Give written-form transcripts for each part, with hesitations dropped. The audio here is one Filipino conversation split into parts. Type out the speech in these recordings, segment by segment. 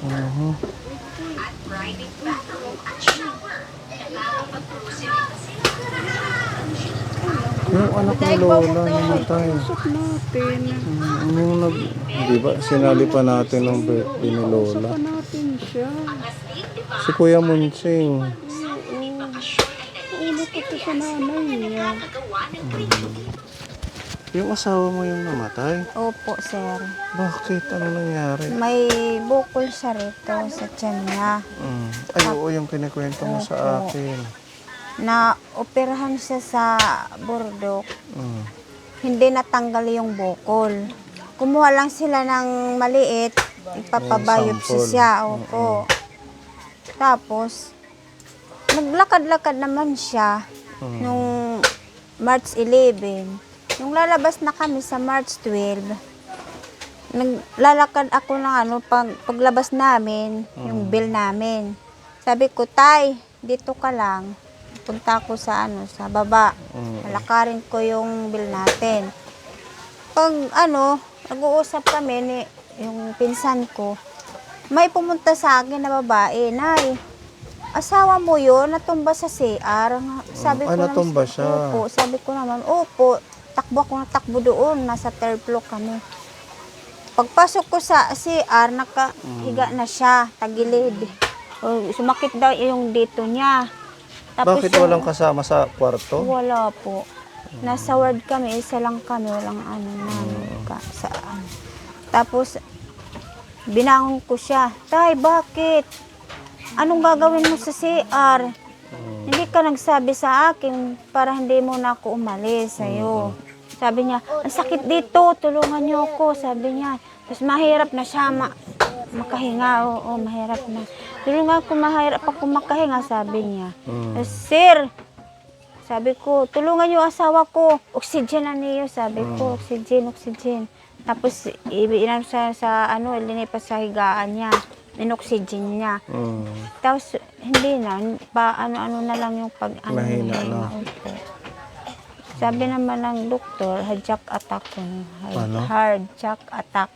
Mhm. Yung anak ni Lola namatay. Kausap natin. Nung di ba, sinali pa natin ng birthday ni Kausap Lola. pa natin siya. Si Kuya Munching. Oo. Ulo ko to sa nanay niya. Yung asawa mo yung namatay. Opo, sir. Bakit? Ano nangyari? May bukol siya rito sa tiyan niya. Ay, oo, yung kinikwento mo sa Opo. akin. Na-operahan siya sa burdok. Mm. Hindi natanggal yung bukol. Kumuha lang sila ng maliit, ipapabiopsy sample. siya. Opo. Tapos, naglakad-lakad naman siya nung March 11. Nung lalabas na kami sa March 12, naglalakad ako ng paglabas namin, yung bill namin. Sabi ko, Tay, dito ka lang. Punta ako sa sa baba. Lalakarin ko yung bill natin. Pag nag-uusap kami ni yung pinsan ko, may pumunta sa akin na babae, Nay, asawa mo yun, natumba sa CR. Sabi ko natumba siya. Opo, sabi ko naman, opo, takbo ako na takbo doon, nasa third floor kami. Pagpasok ko sa CR, nakahiga na siya, tagilid. Sumakit daw yung dito niya. Tapos Bakit walang kasama sa kwarto? Wala po. Nasa ward kami, isa lang kami, walang saan. Tapos, binangon ko siya, Tay, bakit? Anong gagawin mo sa CR? Hindi ka nagsabi sa akin para hindi mo na ako umalis sa'yo. Sabi niya, ang sakit dito, tulungan niyo ako, sabi niya. Tapos mahirap na siya makahinga, oo, mahirap na. Tulungan ko, mahirap ako makahinga, sabi niya. Tapos, Sir, sabi ko, tulungan niyo asawa ko, oxygen na niyo, sabi ko, oxygen. Tapos, iinom siya linipas sa higaan niya, in-oxygen niya. Tapos, hindi na, ano na lang yung Mahina na. Opo. Sabi naman ng doktor, cardiac attack yun. Ano? Cardiac attack.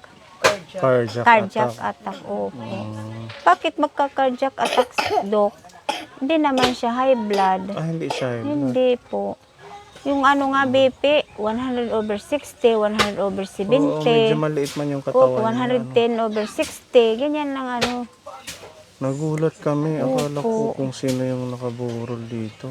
Cardiac Attack, opo. Bakit magka-cardiac attack, Dok? Hindi naman siya high blood. Hindi siya. Hindi po. Yung BP, 100/60, 100/70. Medyo maliit man yung Opo, katawan niya. 110/60. Ganyan lang Nagulat kami. Akala ko Opo. kung sino yung nakaburol dito.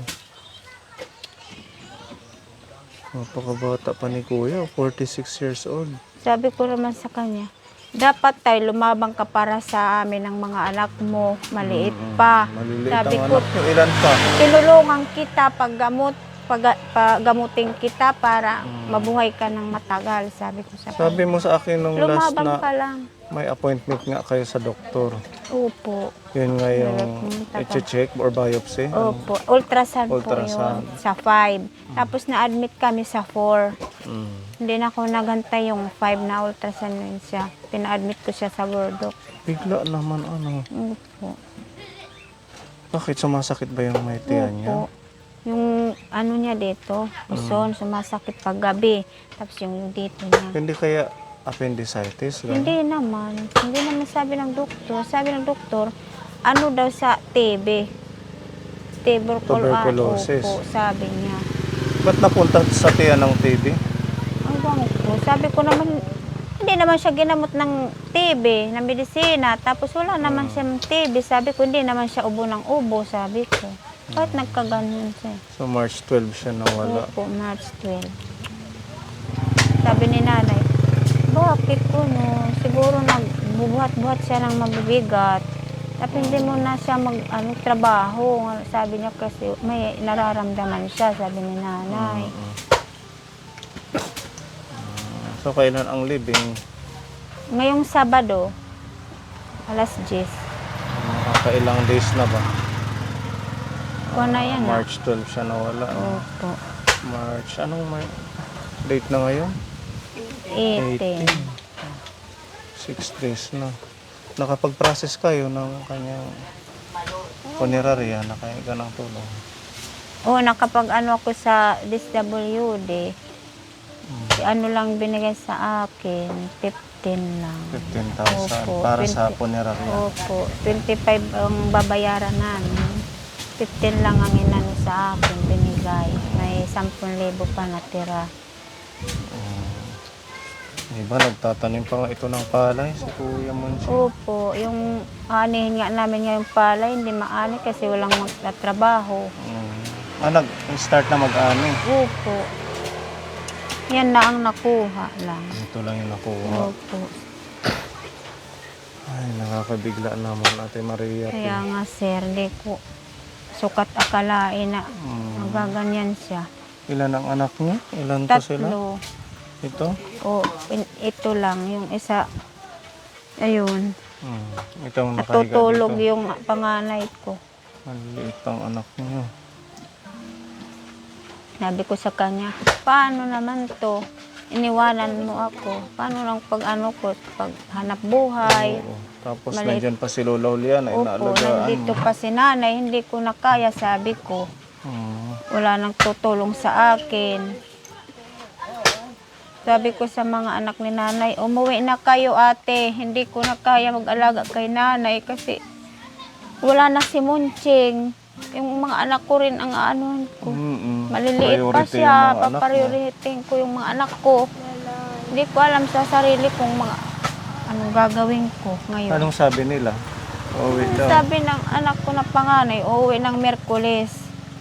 Napakabata pa ni Kuya, 46 years old. Sabi ko naman sa kanya, dapat tayo lumabang ka para sa amin ng mga anak mo, maliit pa. Maliliit Sabi ang ko, anak nyo. Ilan pa? tinulungan kita paggamutin kita para mabuhay ka ng matagal, sabi ko sa kanya. Sabi mo sa akin nung last Lumabang ka na lang. may appointment nga kayo sa doktor. Opo. Yun nga yung i-check or biopsy. Opo. Ultrasound po Ultrasound. yun. Sa 5. Tapos na-admit kami sa 4. Hindi na ako nagantay yung 5 na ultrasound yun siya. Pina-admit ko siya sa burdok. Bigla naman Opo. Bakit sumasakit ba yung may tiyan niya? Opo. Yung niya dito, uson, sumasakit pag gabi. Tapos yung dito niya. Hindi kaya appendicitis? Hindi naman. Hindi naman sabi ng doktor. Sabi ng doktor, daw sa TB. Tuberculosis. Opo, sabi niya. Ba't napunta sa tiyan ng TB? Ang ko. Sabi ko naman, hindi naman siya ginamot ng TB, ng medisina. Tapos wala naman siya ng TB. Sabi ko, hindi naman siya ubo ng ubo, sabi ko. Bakit nagkaganon siya? So March 12 siya nawala. Opo, March 12. Sabi ni nanay, bakit ko siguro nagbubuhat-buhat siya ng mabibigat. Tapos hindi mo na siya trabaho. Sabi niya kasi may nararamdaman siya, sabi ni nanay. So kailan ang living? Ngayong Sabado, alas 10. Nakakailang days na ba? Kuha na yan. March 12 siya nawala. Opo. March, date na ngayon? 18. 6 days na. Nakapag-process kayo ng kanyang punerarya na kaya ka ng tulong. Nakapag ako sa DSWD, lang binigay sa akin, lang. 15,000 Opo, para 20. sa punerarya. Opo, 25 ang babayaran namin. 15 lang ang inano sa akin, binigay. May 10,000 pa natira. Diba, nagtatanim pa nga ito ng palay si Kuya Monching. Opo, yung anihin nga namin ngayong palay, hindi maani kasi walang magtatrabaho. Nag-start na mag-ani. Opo. Yan na ang nakuha lang. Ito lang yung nakuha. Opo. Ay, nakakabigla naman Ate Maria. Kaya nga sir, di ko sukat akalain na magaganyan siya. Ilan ang anak niya? Ilan to sila? 3. Ito? O, ito lang. Yung isa, ayun. Itong nakahiga Natutulog dito. yung panganay ko. Maliit ang anak niyo. Sabi ko sa kanya, paano naman to? Iniwanan mo ako. Paano lang pag ano ko, pag hanap buhay? Oo. Tapos Maliit. nandyan pa si Lola Uliana, Opo, inaalagaan nandito mo. pa si nanay, hindi ko na kaya, sabi ko. Wala nang tutulong sa akin. Sabi ko sa mga anak ni nanay, umuwi na kayo ate, hindi ko na kaya mag-alaga kay nanay kasi wala na si Munching. Yung mga anak ko rin ang aanuhan ko. Maliliit pa Priority siya, yung mga anak mo. paprioritihin ko yung mga anak ko. Hindi ko alam sa sarili kong mga anong gagawin ko ngayon. Anong sabi nila? Uwi daw. Sabi ng anak ko na panganay, uuwi ng Merkules.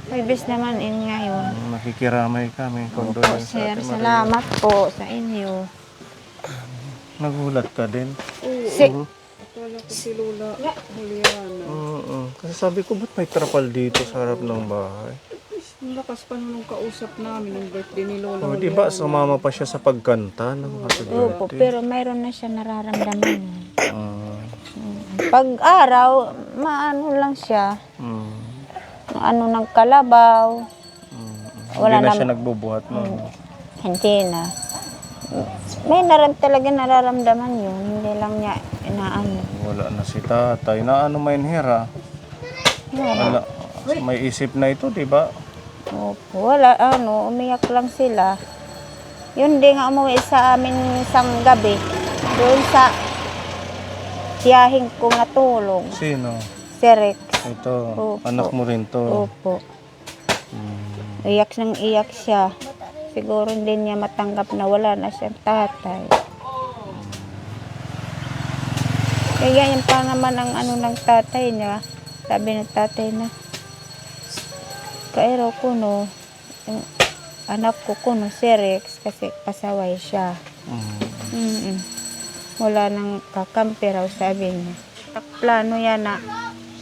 Ibis naman ngayon. Nakikiramay kami. Opo, Condolence sir. Ate Maria. Salamat po sa inyo. Nagulat ka din? Si Oo. Kasi sabi ko, ba't may trapal dito sa harap ng bahay? Ang lakas pa nung kausap namin ng birthday ni Lola. O, di ba, sumama pa siya sa pagkanta ng happy Opo, birthday? pero mayroon na siya nararamdaman. Ah, Pag araw, maano lang siya. Ano ng kalabaw. Wala Hindi na nam- siya nagbubuhat nun. Hindi na. May talaga nararamdaman yun. Hindi lang niya inaano. Wala na si tatay. Na ano may hira? Wala. May isip na ito, di ba? Opo, wala umiyak lang sila. Yun din nga umuwi sa amin isang gabi. Doon sa tiyahing ko natulog. Sino? Si Rex. Ito. Opo. Anak mo rin to. Opo. Iyak nang iyak siya. Siguro hindi niya matanggap na wala na siyang tatay. Kaya yan pa naman ang ano ng tatay niya. Sabi ng tatay na, kaero ko no, yung anak ko kuno si Rex kasi pasaway siya. Wala nang kakampi raw sabi niya. Plano yan na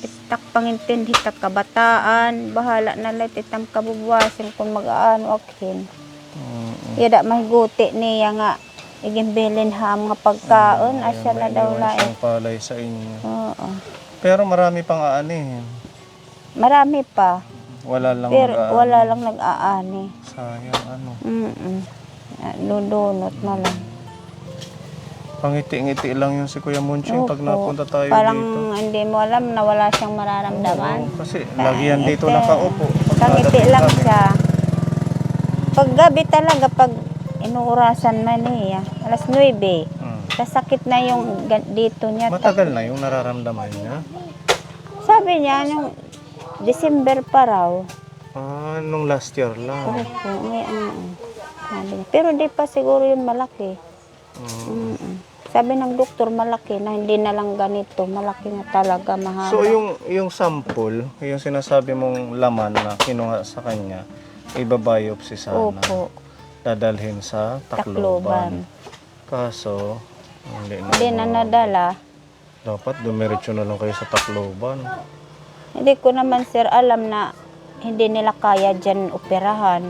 itak pangintindi ta kabataan, bahala na lang itam kabubuasin kung mag-aano akin. Yada mahiguti niya nga igimbilin ham nga pagkaon, asya na daw May lain. isang palay sa inyo. Oo. Pero marami pang aanihin. Marami pa, Wala lang pero mag-aani. wala lang nag-aani. Sayang ano. Dudunot na lang. Pangiti-ngiti lang yun si Kuya Munching pag Opo. napunta tayo Parang dito. hindi mo alam na wala siyang mararamdaman. Oo, kasi lagi yan dito Ite, nakaupo. Pangiti Pagkadating lang kami. siya. Pag gabi talaga, pag inuurasan man niya, alas 9, kasakit na yung dito niya. Matagal na yung nararamdaman niya. Sabi niya, yung December pa raw. Nung last year lang. Opo, sabi niya. Pero di pa siguro yung malaki. Sabi ng doktor, malaki na, hindi na lang ganito. Malaki na talaga, mahaba. So yung sample, yung sinasabi mong laman na kinuha sa kanya, ibabiopsy sana. Opo, Dadalhin sa Tacloban. Tacloban. Kaso, Hindi na nadala. dapat dumiretso na lang kayo sa Tacloban. Hindi ko naman, sir, alam na hindi nila kaya dyan operahan.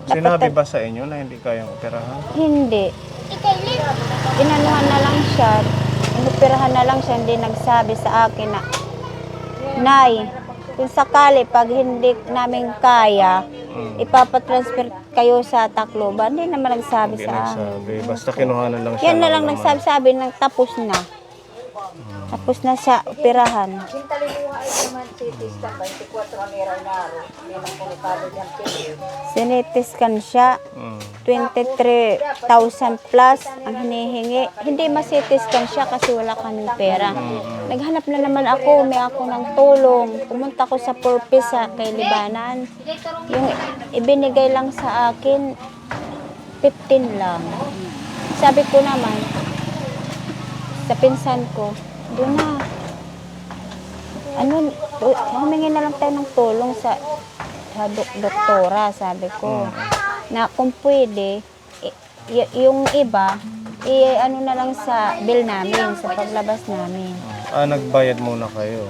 Sinabi ba sa inyo na hindi kayang operahan? Hindi. Inanuhan na lang siya. Inoperahan na lang siya. Hindi nagsabi sa akin na, Nay, kung sakali pag hindi namin kaya, ipapatransfer kayo sa Tacloban. Hindi naman nagsabi Hindi sa akin. nagsabi. Basta kinuha na lang siya. Yan na ng lang laman. nagsabi, nang tapos na. Tapos na sa operahan. Sinitiskan siya. 23,000 plus ang hinihingi. Hindi masitiskan siya kasi wala kaming pera. Naghanap na naman ako, may ako ng tulong. Pumunta ko sa purpose sa kay Libanan. Yung ibinigay lang sa akin, 15 lang. Sabi ko naman, sa pinsan ko, doon na. Humingi na lang tayo ng tulong sa doktora, sabi ko. Na kung pwede, yung iba, ano na lang sa bill namin, sa paglabas namin. Nagbayad muna kayo.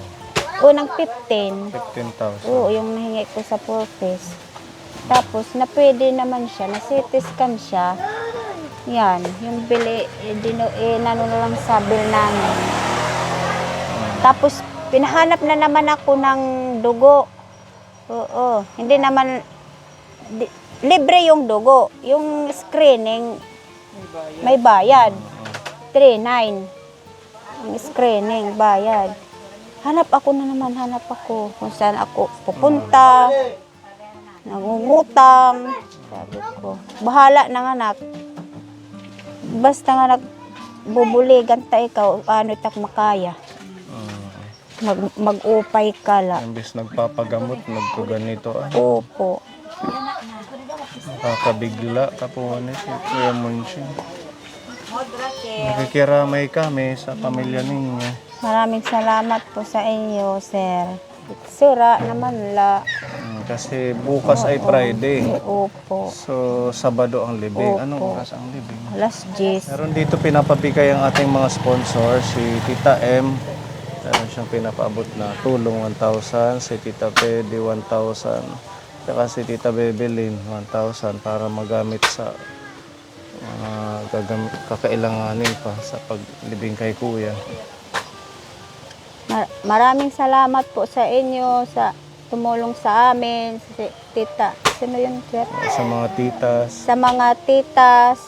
Unang 15. 15,000. Oo, yung nahingi ko sa purpose. Tapos, na pwede naman siya, na CT scan siya. Yan, yung bili, nano na lang sa bill namin. Tapos, pinahanap na naman ako ng dugo. Oo, hindi naman, libre yung dugo. Yung screening, may bayad. 3,900. Yung screening, bayad. Hanap ako kung saan ako pupunta. Nangungutang. Sabi ko, bahala ng anak. Basta nga nagbubuligan ta ikaw, ano itak makaya. Mag-upay ka la. Imbis nagpapagamot, nagkaganito. Opo. Nakakabigla. Kapuhan si Kuya Munchi. Nakikiramay kami sa pamilya ninyo. Maraming salamat po sa inyo, sir. Sira naman la. Kasi bukas ay Friday. Opo. So, Sabado ang libing. Opo. Anong oras ang libing? Alas 10. Meron dito pinapabigay ang ating mga sponsor. Si Tita M. Meron siyang pinapaabot na tulong 1,000. Si Tita Pedi 1,000. Saka si Tita Bebelin 1,000 para magamit sa kakailanganin pa sa paglibing kay Kuya. Maraming salamat po sa inyo sa tumulong sa amin, si tita. Sino yun, sir? Sa mga titas. Sa mga titas.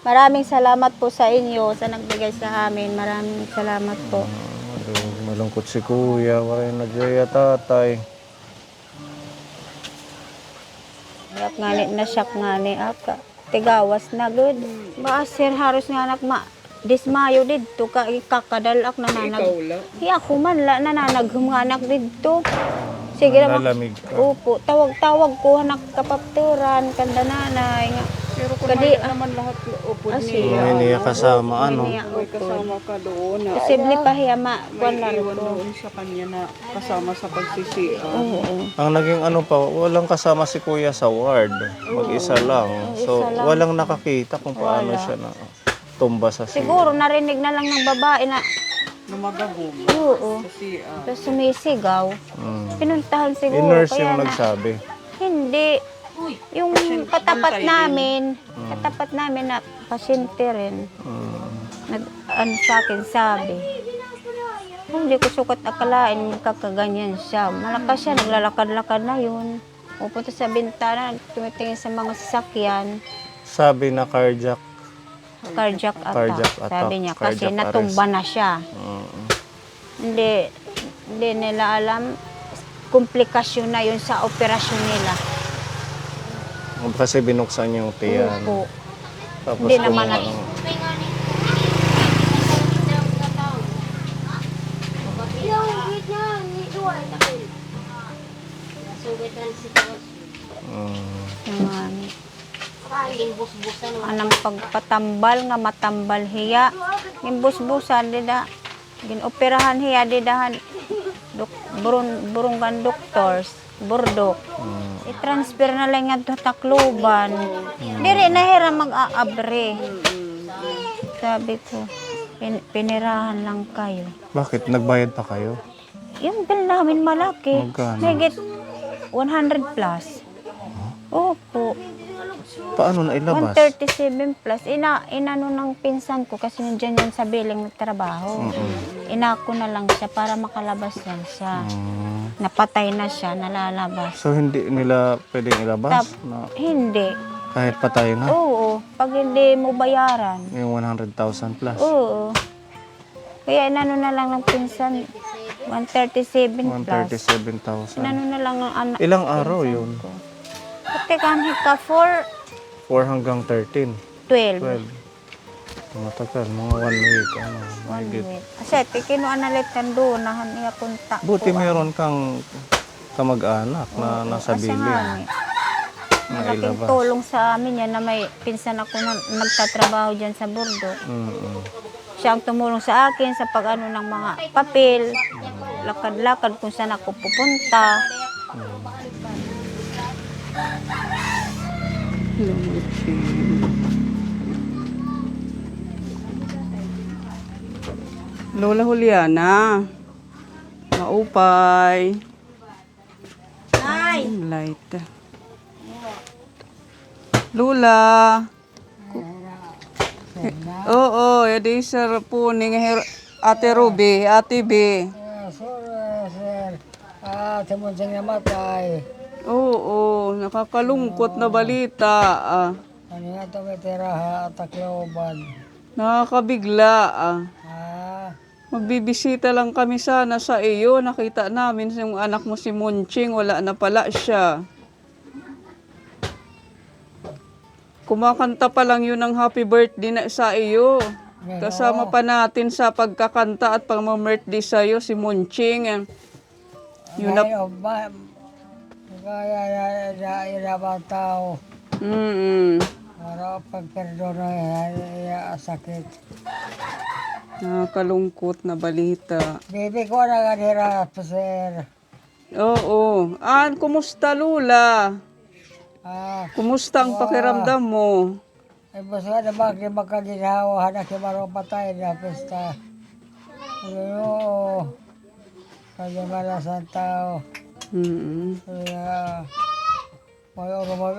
Maraming salamat po sa inyo sa nagbigay sa amin. Maraming salamat po. Malungkot si Kuya. Wala yung nagyaya tatay. Yak ngani na siyak ngani aka. Tigawas na good. Ba sir haros nga anak dismayo didto ka kakadalak nananag. Ikaw la. Hiya ko man la nananaghum nga anak didto. Sige ra Lalamig ka. Opo, tawag-tawag ko anak kapapturan kanda nanay nga. Pero kung Kadi- may naman lahat upo Asi. niya. May niya kasama ano. May kasama ka doon na Posible pa hiya kuan may lang iwan ko. doon sa kanya na kasama sa pagsisiya. Oo. Ang naging ano pa, walang kasama si Kuya sa ward. Mag-isa lang. So, Isa lang. walang nakakita kung paano siya na tumba sa siya. Siguro narinig na lang ng babae na Lumagabog oo. sa siya. Tapos sumisigaw. Pinuntahan siguro. In-nurse kaya yung na- nagsabi. Hindi. Yung katapat bantay namin, na pasyente rin. Ano sa akin sabi. Hindi ko sukat akalain kakaganyan siya. Malakas siya, naglalakad-lakad na yun. Pupunta sa bintana, tumitingin sa mga sasakyan. Sabi na cardiac. Cardiac attack. Cardiac attack, Sabi niya, kasi cardiac natumba na siya. Hindi nila alam komplikasyon na yun sa operasyon nila. Kasi binuksan yung tiyan. Opo. Tapos Hindi naman kung nat- Anang pagpatambal nga matambal hiya. Gimbus-busan dida. Ginoperahan hiya didahan. Burungan doctors, burdok. I-transfer na lang nga Tacloban. Diri na hira mag-aabre. Sabi ko, pinirahan lang kayo. bakit? Nagbayad pa kayo? Yung bill namin malaki. Magkano? Megit 100 plus. Opo. Paano na ilabas? 137 plus. Inano ng pinsan ko kasi nandiyan yan sa billing ng trabaho. Inako na lang siya para makalabas lang siya. Napatay na siya, nalalabas. So, hindi nila pwedeng ilabas? Na, Hindi. kahit patay na? Oo. Pag hindi mo bayaran. Yung 100,000 plus? Oo. Kaya inano na lang ng pinsan, 137 plus. 137,000. Inano na lang ng anak. Ilang araw yun? Pati kami ka 4, 4 hanggang 13. 12. 12. Matagal, mga 1 week. Ano, One mahigit. week. Kasi kinuha na litan doon, nahan niya punta. Buti meron kang kamag-anak na nasa Kasi bilin. nga, malaking Nailabas. tulong sa amin yan na may pinsan ako na nagtatrabaho dyan sa Burdo. Mm-mm. Siya ang tumulong sa akin sa pag-ano ng mga papel, lakad-lakad kung saan ako pupunta. Lola Juliana. Maupay. Ay! Light. Lola. Oo, edi sir po ning Ate Ruby, Ate B. Sir. Timunjang namatay. Oo, nakakalungkot na balita. Ano nga ito may tiraha at Tacloban. Nakakabigla. Magbibisita lang kami sana sa iyo. Nakita namin yung anak mo si Munching, wala na pala siya. Kumakanta pa lang yun ng happy birthday na sa iyo. Kasama pa natin sa pagkakanta at pang-birthday sa iyo si Munching. Yun na... kaya irabang tao. Para pagperdon na sakit. Nakakalungkot na balita. Bibi ko na ganira, sir. Oo. Kumusta Lula? Kumusta ang pakiramdam mo? Ay basta na magkaginawa na kimarong patay na pesta. Oo. Kaya malasan tao. Kaya may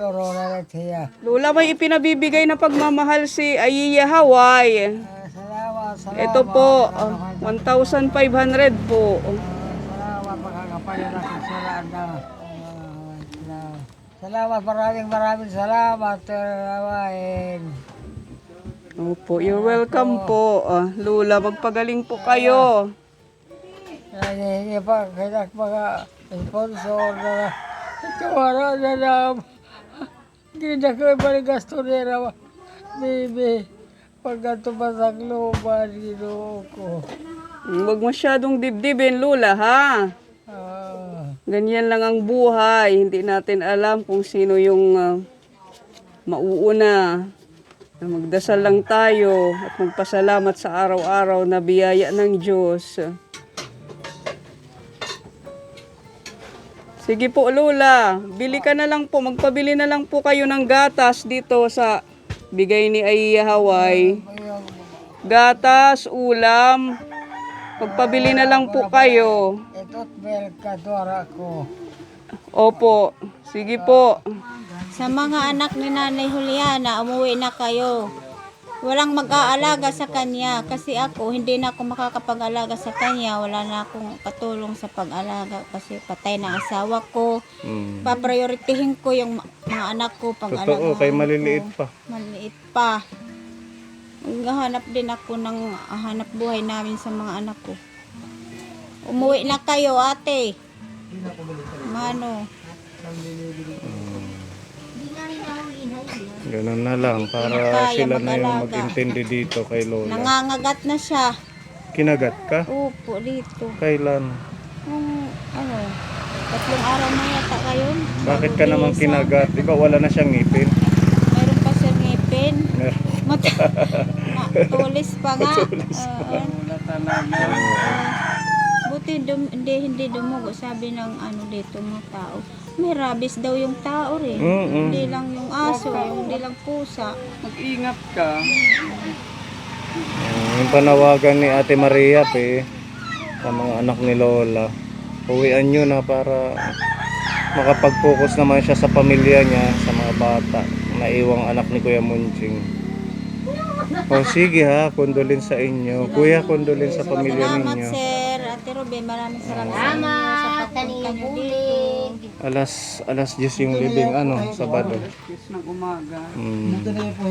oro na rin siya. Lula, may ipinabibigay na pagmamahal si Ayiya Hawaii. Salamat. Ito po, 1,500 po. Salamat, makakapalit natin suraan na. Salamat, maraming salamat. Salamat. Opo, you're welcome po. Lula, magpagaling po kayo. Hindi pa, kaya mga sponsor na kawara na lang. Hindi na ko ibalik gasto nila. Bibi, pagkato pa sa globan, ginoo ko. Huwag masyadong dibdibin, Lula, ha? Ganyan lang ang buhay. Hindi natin alam kung sino yung mauuna. Magdasal lang tayo at magpasalamat sa araw-araw na biyaya ng Diyos. Sige po, Lola. Bili ka na lang po. Magpabili na lang po kayo ng gatas dito sa bigay ni Ayiya Hawaii. Gatas, ulam. Magpabili na lang po kayo. Ito't Belkadora ko. Opo. Sige po. Sa mga anak ni Nanay Juliana, umuwi na kayo. Walang mag-aalaga sa kanya kasi ako, hindi na ako makakapag-alaga sa kanya. Wala na akong katulong sa pag-alaga kasi patay na asawa ko. Paprioritihin ko yung mga anak ko pag-alaga. Totoo, kay maliliit pa. Maliit pa. Maghahanap din ako ng hanap buhay namin sa mga anak ko. Umuwi na kayo, ate. Mano. Ganun na lang para Kaya sila na yung mag-alaga. mag-intindi dito kay Lola. Nangangagat na siya. Kinagat ka? Upo dito. Kailan? Nung, 3 araw na yata ngayon. Bakit ka naman kinagat? Di ba wala na siyang ngipin? Mayroon pa siyang ngipin. Mer- Tulis pa nga. Buti hindi dumugo. Sabi ng dito mga tao. May rabies daw yung tao rin. Hindi lang yung aso, hindi lang pusa. Mag-ingat ka. Yung panawagan ni Ate Maria sa mga anak ni Lola. Uwian nyo na para makapag-focus naman siya sa pamilya niya, sa mga bata. Naiwang anak ni Kuya Munching. O sige ha, kondolin sa inyo. Kuya, kondolin sa pamilya Salamat, ninyo. sir. Ate Ruben, maraming salamat sa inyo sa pagpunta nyo dito. Alas 10 yung libing, Sabado. Ng umaga. Ito na po